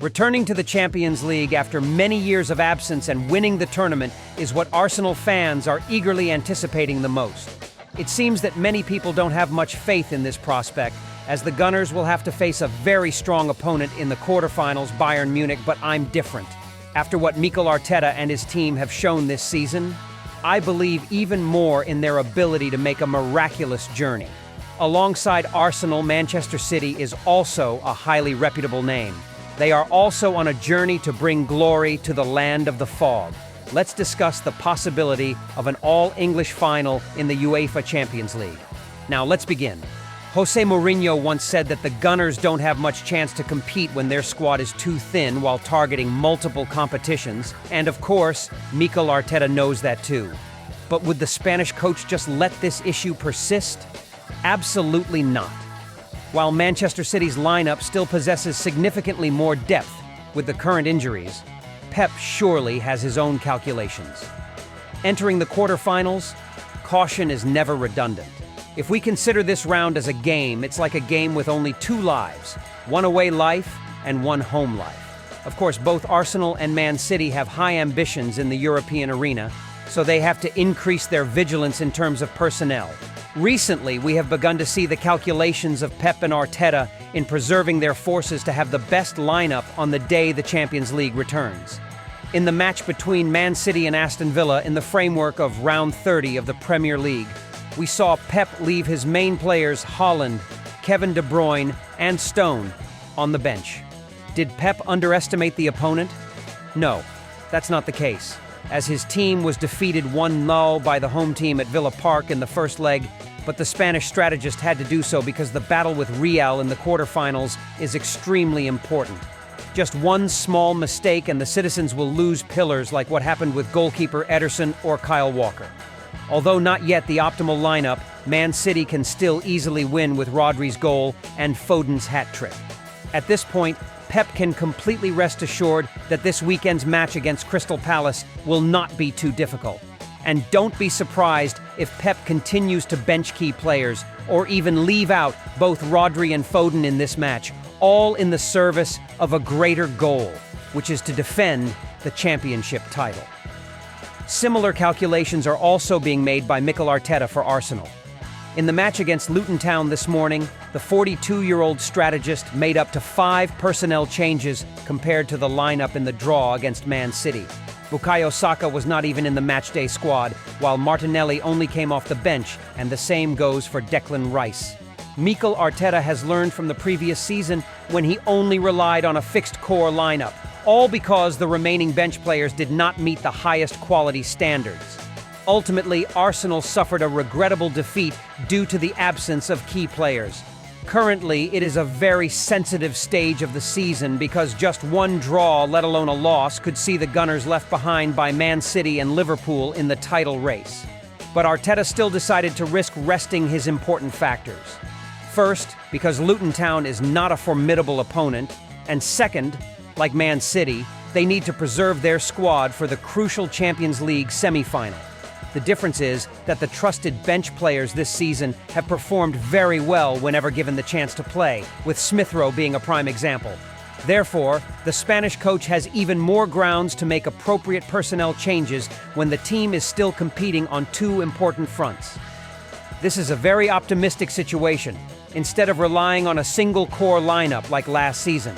Returning to the Champions League after many years of absence and winning the tournament is what Arsenal fans are eagerly anticipating the most. It seems that many people don't have much faith in this prospect, as the Gunners will have to face a very strong opponent in the quarterfinals, Bayern Munich, but I'm different. After what Mikel Arteta and his team have shown this season, I believe even more in their ability to make a miraculous journey. Alongside Arsenal, Manchester City is also a highly reputable name. They are also on a journey to bring glory to the land of the fog. Let's discuss the possibility of an all-English final in the UEFA Champions League. Now, let's begin. Jose Mourinho once said that the Gunners don't have much chance to compete when their squad is too thin while targeting multiple competitions, and of course, Mikel Arteta knows that too. But would the Spanish coach just let this issue persist? Absolutely not. While Manchester City's lineup still possesses significantly more depth with the current injuries, Pep surely has his own calculations. Entering the quarterfinals, caution is never redundant. If we consider this round as a game, it's like a game with only two lives, one away life and one home life. Of course, both Arsenal and Man City have high ambitions in the European arena, so they have to increase their vigilance in terms of personnel. Recently, we have begun to see the calculations of Pep and Arteta in preserving their forces to have the best lineup on the day the Champions League returns. In the match between Man City and Aston Villa in the framework of round 30 of the Premier League, we saw Pep leave his main players Haaland, Kevin De Bruyne, and Stone on the bench. Did Pep underestimate the opponent? No, that's not the case, as his team was defeated 1-0 by the home team at Villa Park in the first leg, but the Spanish strategist had to do so because the battle with Real in the quarterfinals is extremely important. Just one small mistake and the citizens will lose pillars like what happened with goalkeeper Ederson or Kyle Walker. Although not yet the optimal lineup, Man City can still easily win with Rodri's goal and Foden's hat-trick. At this point, Pep can completely rest assured that this weekend's match against Crystal Palace will not be too difficult. And don't be surprised if Pep continues to bench key players or even leave out both Rodri and Foden in this match, all in the service of a greater goal, which is to defend the championship title. Similar calculations are also being made by Mikel Arteta for Arsenal. In the match against Luton Town this morning, the 42-year-old strategist made up to 5 personnel changes compared to the lineup in the draw against Man City. Bukayo Saka was not even in the matchday squad, while Martinelli only came off the bench, and the same goes for Declan Rice. Mikel Arteta has learned from the previous season when he only relied on a fixed core lineup, all because the remaining bench players did not meet the highest quality standards. Ultimately, Arsenal suffered a regrettable defeat due to the absence of key players. Currently, it is a very sensitive stage of the season because just one draw, let alone a loss, could see the Gunners left behind by Man City and Liverpool in the title race. But Arteta still decided to risk resting his important factors. First, because Luton Town is not a formidable opponent, and second, like Man City, they need to preserve their squad for the crucial Champions League semi-final. The difference is that the trusted bench players this season have performed very well whenever given the chance to play, with Smith Rowe being a prime example. Therefore, the Spanish coach has even more grounds to make appropriate personnel changes when the team is still competing on 2 important fronts. This is a very optimistic situation, instead of relying on a single core lineup like last season.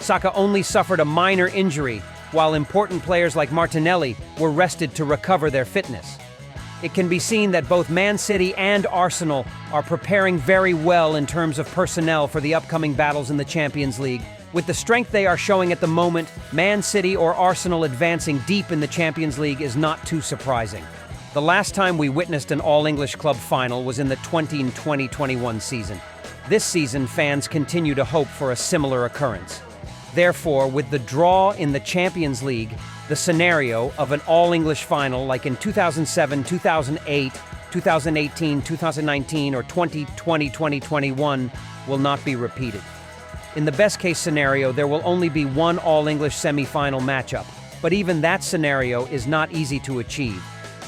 Saka only suffered a minor injury, while important players like Martinelli were rested to recover their fitness. It can be seen that both Man City and Arsenal are preparing very well in terms of personnel for the upcoming battles in the Champions League. With the strength they are showing at the moment, Man City or Arsenal advancing deep in the Champions League is not too surprising. The last time we witnessed an all-English club final was in the 2020-21 season. This season, fans continue to hope for a similar occurrence. Therefore, with the draw in the Champions League, the scenario of an all-English final like in 2007, 2008, 2018, 2019, or 2020-2021 will not be repeated. In the best-case scenario, there will only be one all-English semi-final matchup, but even that scenario is not easy to achieve,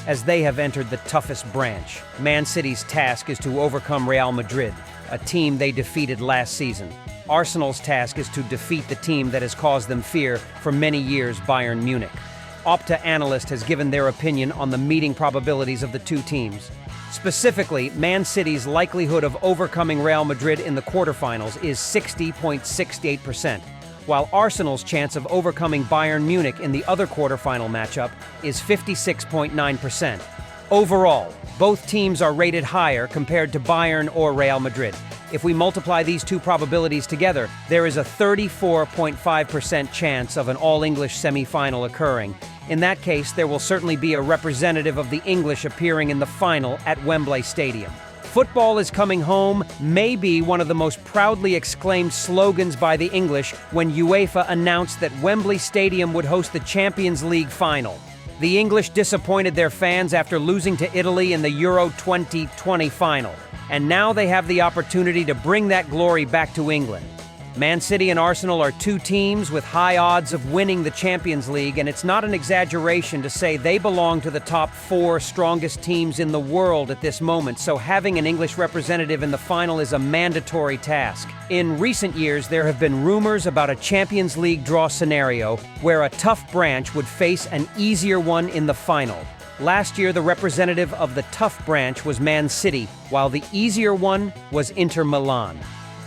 as they have entered the toughest branch. Man City's task is to overcome Real Madrid, a team they defeated last season. Arsenal's task is to defeat the team that has caused them fear for many years, Bayern Munich. Opta analyst has given their opinion on the meeting probabilities of the two teams. Specifically, Man City's likelihood of overcoming Real Madrid in the quarterfinals is 60.68%, while Arsenal's chance of overcoming Bayern Munich in the other quarterfinal matchup is 56.9%. Overall, both teams are rated higher compared to Bayern or Real Madrid. If we multiply these two probabilities together, there is a 34.5% chance of an all-English semi-final occurring. In that case, there will certainly be a representative of the English appearing in the final at Wembley Stadium. "Football is coming home" may be one of the most proudly exclaimed slogans by the English when UEFA announced that Wembley Stadium would host the Champions League final. The English disappointed their fans after losing to Italy in the Euro 2020 final, and now they have the opportunity to bring that glory back to England. Man City and Arsenal are two teams with high odds of winning the Champions League, and it's not an exaggeration to say they belong to the top 4 strongest teams in the world at this moment, so having an English representative in the final is a mandatory task. In recent years, there have been rumors about a Champions League draw scenario where a tough branch would face an easier one in the final. Last year, the representative of the tough branch was Man City, while the easier one was Inter Milan.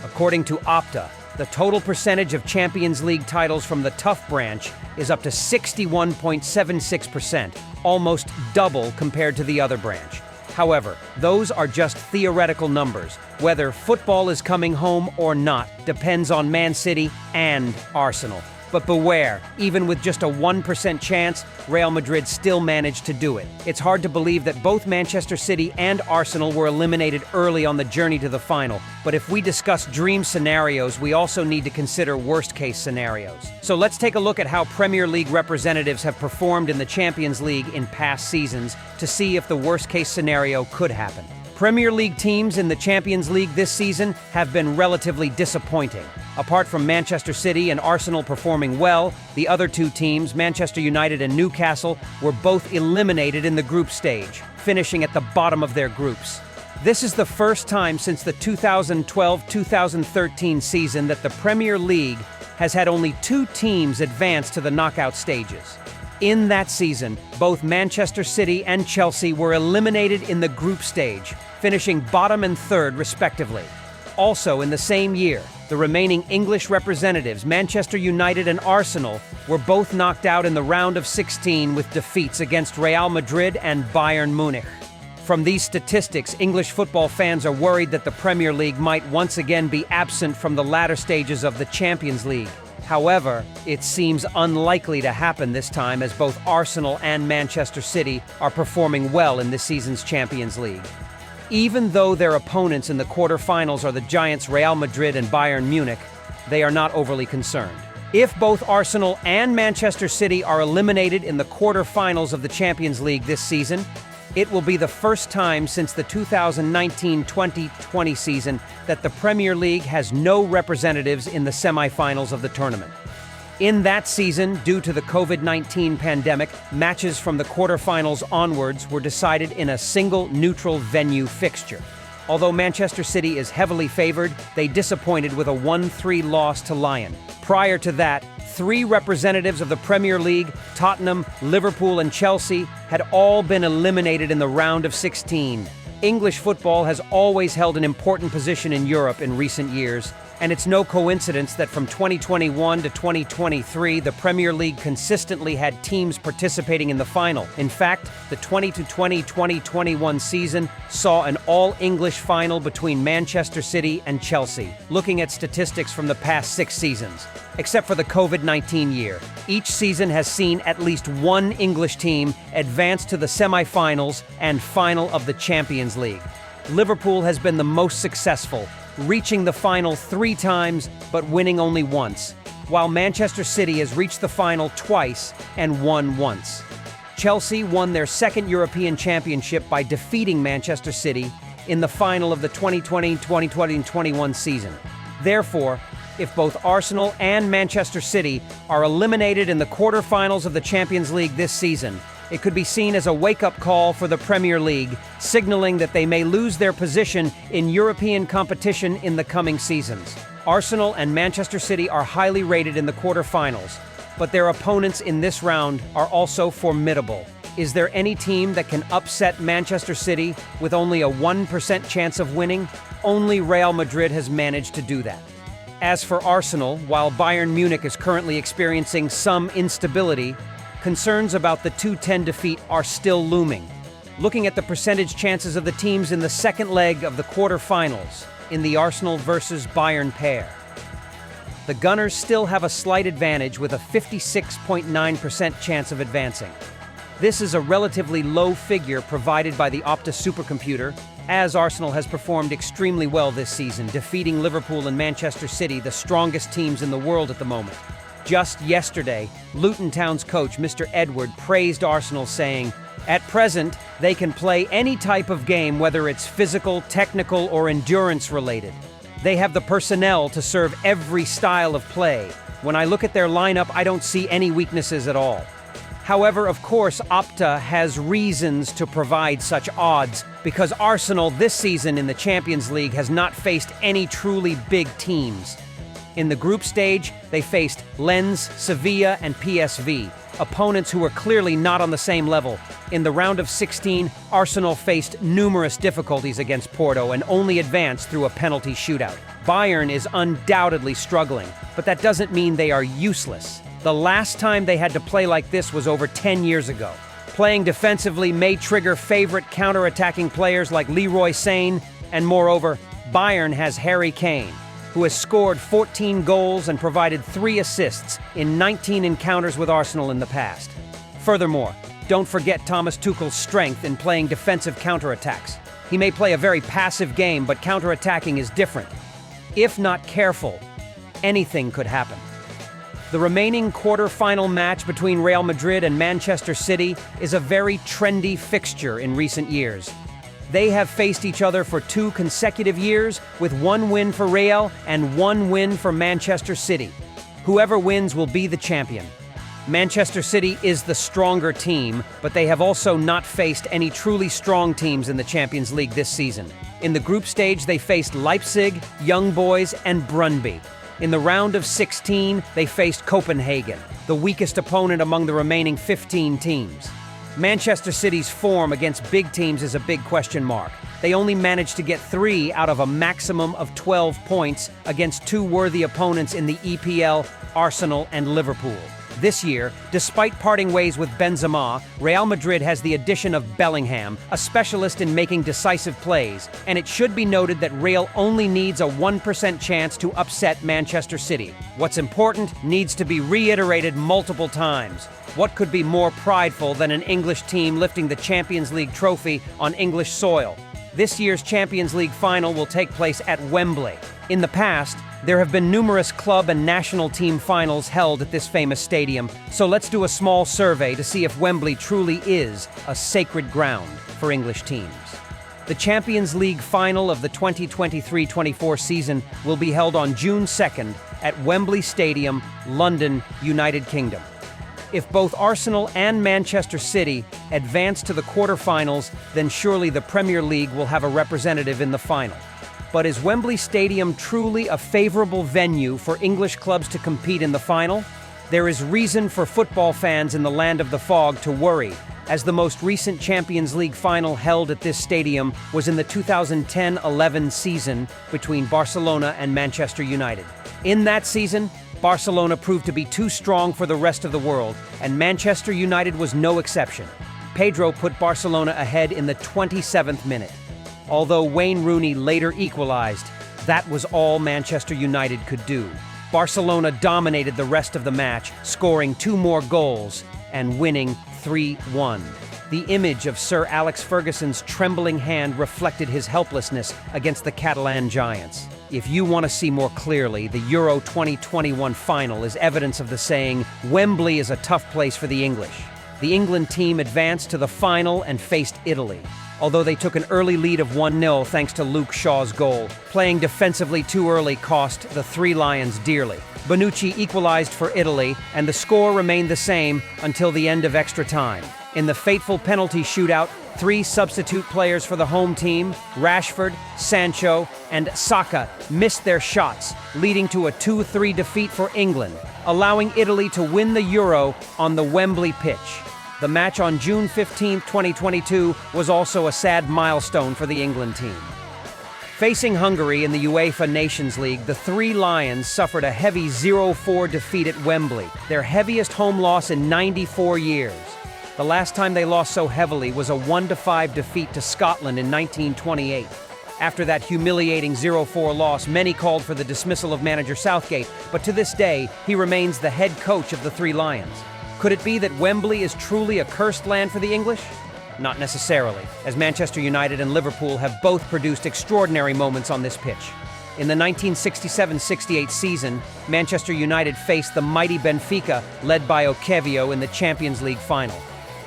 According to Opta, the total percentage of Champions League titles from the tough branch is up to 61.76%, almost double compared to the other branch. However, those are just theoretical numbers. Whether football is coming home or not depends on Man City and Arsenal. But beware, even with just a 1% chance, Real Madrid still managed to do it. It's hard to believe that both Manchester City and Arsenal were eliminated early on the journey to the final. But if we discuss dream scenarios, we also need to consider worst-case scenarios. So let's take a look at how Premier League representatives have performed in the Champions League in past seasons to see if the worst-case scenario could happen. Premier League teams in the Champions League this season have been relatively disappointing. Apart from Manchester City and Arsenal performing well, the other two teams, Manchester United and Newcastle, were both eliminated in the group stage, finishing at the bottom of their groups. This is the first time since the 2012-2013 season that the Premier League has had only 2 teams advance to the knockout stages. In that season, both Manchester City and Chelsea were eliminated in the group stage, finishing bottom and third respectively. Also in the same year, the remaining English representatives, Manchester United and Arsenal, were both knocked out in the round of 16 with defeats against Real Madrid and Bayern Munich. From these statistics, English football fans are worried that the Premier League might once again be absent from the latter stages of the Champions League. However, it seems unlikely to happen this time as both Arsenal and Manchester City are performing well in this season's Champions League. Even though their opponents in the quarterfinals are the giants Real Madrid and Bayern Munich, they are not overly concerned. If both Arsenal and Manchester City are eliminated in the quarterfinals of the Champions League this season, it will be the first time since the 2019-2020 season that the Premier League has no representatives in the semifinals of the tournament. In that season, due to the COVID-19 pandemic, matches from the quarterfinals onwards were decided in a single neutral venue fixture. Although Manchester City is heavily favored, they disappointed with a 1-3 loss to Lyon. Prior to that, 3 representatives of the Premier League, Tottenham, Liverpool, and Chelsea, had all been eliminated in the round of 16. English football has always held an important position in Europe in recent years, and it's no coincidence that from 2021 to 2023, the Premier League consistently had teams participating in the final. In fact, the 2020-2021 season saw an all-English final between Manchester City and Chelsea, looking at statistics from the past 6 seasons. Except for the COVID-19 year, each season has seen at least one English team advance to the semi-finals and final of the Champions League. Liverpool has been the most successful, reaching the final 3 times but winning only once, while Manchester City has reached the final twice and won once. Chelsea won their second European championship by defeating Manchester City in the final of the 2020-2021 season. Therefore, if both Arsenal and Manchester City are eliminated in the quarterfinals of the Champions League this season, It could be seen as a wake-up call for the Premier League, signaling that they may lose their position in European competition in the coming seasons. Arsenal and Manchester City are highly rated in the quarter-finals, but their opponents in this round are also formidable. Is there any team that can upset Manchester City with only a 1% chance of winning? Only Real Madrid has managed to do that. As for Arsenal, while Bayern Munich is currently experiencing some instability, concerns about the 2-10 defeat are still looming. Looking at the percentage chances of the teams in the second leg of the quarter-finals in the Arsenal versus Bayern pair, the Gunners still have a slight advantage with a 56.9% chance of advancing. This is a relatively low figure provided by the Opta supercomputer, as Arsenal has performed extremely well this season, defeating Liverpool and Manchester City, the strongest teams in the world at the moment. Just yesterday, Luton Town's coach, Mr. Edward, praised Arsenal, saying, "At present, they can play any type of game, whether it's physical, technical, or endurance-related. They have the personnel to serve every style of play. When I look at their lineup, I don't see any weaknesses at all." However, of course, Opta has reasons to provide such odds because Arsenal this season in the Champions League has not faced any truly big teams. In the group stage, they faced Lens, Sevilla, and PSV, opponents who were clearly not on the same level. In the round of 16, Arsenal faced numerous difficulties against Porto and only advanced through a penalty shootout. Bayern is undoubtedly struggling, but that doesn't mean they are useless. The last time they had to play like this was over 10 years ago. Playing defensively may trigger favorite counter-attacking players like Leroy Sane, and moreover, Bayern has Harry Kane, who has scored 14 goals and provided 3 assists in 19 encounters with Arsenal in the past. Furthermore, don't forget Thomas Tuchel's strength in playing defensive counterattacks. He may play a very passive game, but counterattacking is different. If not careful, anything could happen. The remaining quarter-final match between Real Madrid and Manchester City is a very trendy fixture in recent years. They have faced each other for 2 consecutive years, with 1 win for Real and 1 win for Manchester City. Whoever wins will be the champion. Manchester City is the stronger team, but they have also not faced any truly strong teams in the Champions League this season. In the group stage, they faced Leipzig, Young Boys, and Brøndby. In the round of 16, they faced Copenhagen, the weakest opponent among the remaining 15 teams. Manchester City's form against big teams is a big question mark. They only managed to get 3 out of a maximum of 12 points against 2 worthy opponents in the EPL, Arsenal and Liverpool. This year, despite parting ways with Benzema, Real Madrid has the addition of Bellingham, a specialist in making decisive plays, and it should be noted that Real only needs a 1% chance to upset Manchester City. What's important needs to be reiterated multiple times. What could be more prideful than an English team lifting the Champions League trophy on English soil? This year's Champions League final will take place at Wembley. In the past, there have been numerous club and national team finals held at this famous stadium, so let's do a small survey to see if Wembley truly is a sacred ground for English teams. The Champions League final of the 2023-24 season will be held on June 2nd at Wembley Stadium, London, United Kingdom. If both Arsenal and Manchester City advance to the quarterfinals, then surely the Premier League will have a representative in the final. But is Wembley Stadium truly a favorable venue for English clubs to compete in the final? There is reason for football fans in the land of the fog to worry, as the most recent Champions League final held at this stadium was in the 2010-11 season between Barcelona and Manchester United. In that season, Barcelona proved to be too strong for the rest of the world, and Manchester United was no exception. Pedro put Barcelona ahead in the 27th minute. Although Wayne Rooney later equalized, that was all Manchester United could do. Barcelona dominated the rest of the match, scoring 2 more goals and winning 3-1. The image of Sir Alex Ferguson's trembling hand reflected his helplessness against the Catalan giants. If you want to see more clearly, the Euro 2021 final is evidence of the saying, "Wembley is a tough place for the English." The England team advanced to the final and faced Italy. Although they took an early lead of 1-0 thanks to Luke Shaw's goal, playing defensively too early cost the Three Lions dearly. Bonucci equalized for Italy, and the score remained the same until the end of extra time. In the fateful penalty shootout, 3 substitute players for the home team, Rashford, Sancho, and Saka, missed their shots, leading to a 2-3 defeat for England, allowing Italy to win the Euro on the Wembley pitch. The match on June 15, 2022 was also a sad milestone for the England team. Facing Hungary in the UEFA Nations League, the Three Lions suffered a heavy 0-4 defeat at Wembley, their heaviest home loss in 94 years. The last time they lost so heavily was a 1-5 defeat to Scotland in 1928. After that humiliating 0-4 loss, many called for the dismissal of manager Southgate, but to this day, he remains the head coach of the Three Lions. Could it be that Wembley is truly a cursed land for the English? Not necessarily, as Manchester United and Liverpool have both produced extraordinary moments on this pitch. In the 1967-68 season, Manchester United faced the mighty Benfica, led by Oquevio, in the Champions League final.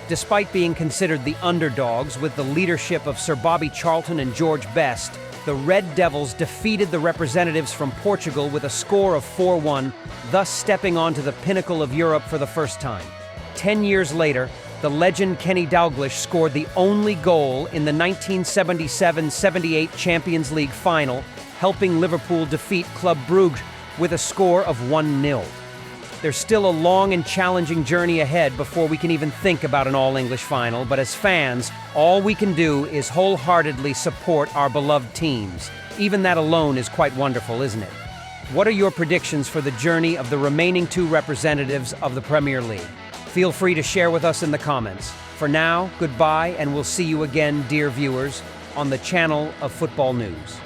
Despite being considered the underdogs with the leadership of Sir Bobby Charlton and George Best, the Red Devils defeated the representatives from Portugal with a score of 4-1, thus stepping onto the pinnacle of Europe for the first time. 10 years later, the legend Kenny Dalglish scored the only goal in the 1977-78 Champions League final, helping Liverpool defeat Club Brugge with a score of 1-0. There's still a long and challenging journey ahead before we can even think about an all-English final, but as fans, all we can do is wholeheartedly support our beloved teams. Even that alone is quite wonderful, isn't it? What are your predictions for the journey of the remaining 2 representatives of the Premier League? Feel free to share with us in the comments. For now, goodbye, and we'll see you again, dear viewers, on the channel of Football News.